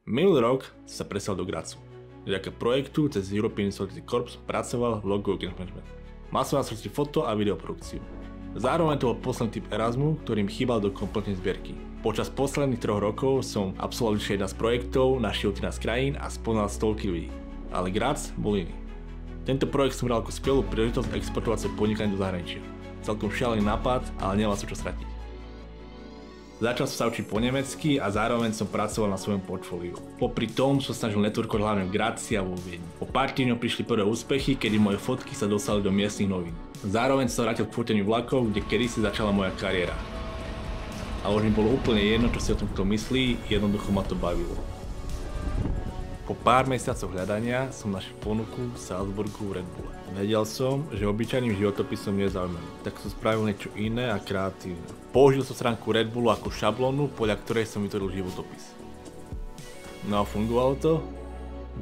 Minulý rok sa presal do Grazu. Vďaka projektu cez European Solidarity Corps pracoval v Logo Games Management. Mal som na srdci foto a videoprodukciu. Zároveň to bol posledný typ Erasmu, ktorým chýbal do kompletnej zbierky. Počas posledných 3 rokov som absolvoval 11 projektov, našiel 13 krajín a spoznal stovky ľudí. Ale Graz bol iný. Tento projekt som bral ako skvelú príležitosť exportovať svoje podnikanie do zahraničia. Celkom šialený nápad, ale nemal som čo stratiť. Začal som sa učiť po nemecky a zároveň som pracoval na svojom portfóliu. Popri tom som snažil networkovať hlavne v Grazi a vo Viedni. Po pár týždňoch prišli prvé úspechy, kedy moje fotky sa dostali do miestnych novín. Zároveň som sa vrátil k foteniu vlakov, kde kedysi začala moja kariéra. A už mi bolo úplne jedno, čo si o tom kto myslí, jednoducho ma to bavilo. Po pár mesiacoch hľadania som našiel ponuku v Salzburgu v Red Bulle. Vedel som, že obyčajným životopisom nie je zaujímavý, tak som spravil niečo iné a kreatívne. Použil som stránku Red Bullu ako šablónu, podľa ktorej som vytvoril životopis. No a fungovalo to?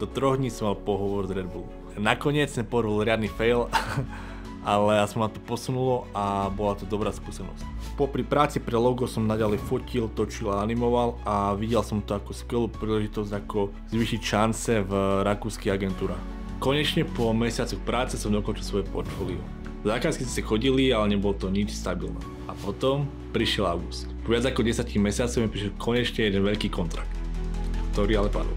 Do 3 dní som mal pohovor s Red Bull. Nakoniec som porol riadny fail, ale aspoň ma to posunulo a bola to dobrá skúsenosť. Popri práci pre logo som naďalej fotil, točil a animoval a videl som to ako skvelú príležitosť, ako zvýšiť šance v rakúskych agentúrach. Konečne po mesiacoch práce som dokončil svoje portfólio. Zákazky si chodili, ale nebolo to nič stabilné. A potom prišiel august. Po viac ako 10 mesiacov mi prišiel konečne jeden veľký kontrakt, ktorý ale padol.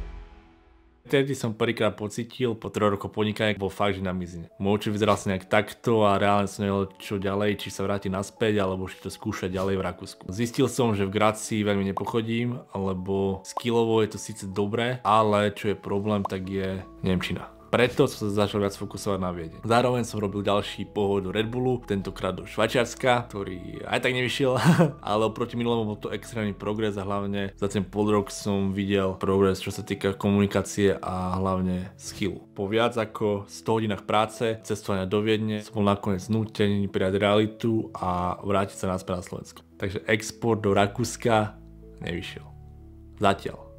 Vtedy som prvýkrát pocítil, po 3 rokoch podnikania bol fakt, že na mizine. Môj oči vyzeral sa nejak takto a reálne som nevedel čo ďalej, či sa vrátiť naspäť, alebo či to skúšať ďalej v Rakúsku. Zistil som, že v Grazi veľmi nepochodím, lebo skillovo je to síce dobré, ale čo je problém, tak je nemčina. Preto som sa začal viac fokusovať na Viedeň. Zároveň som robil ďalší pohod do Red Bullu, tentokrát do Švajčiarska, ktorý aj tak nevyšiel, ale oproti minulému bol to extrémny progres a hlavne za ten pol rok som videl progres, čo sa týka komunikácie a hlavne skillu. Po viac ako 100 hodinách práce, cestovania do Viedne, som bol nakoniec nútený prijať realitu a vrátiť sa naspäť na Slovensko. Takže export do Rakúska nevyšiel. Zatiaľ.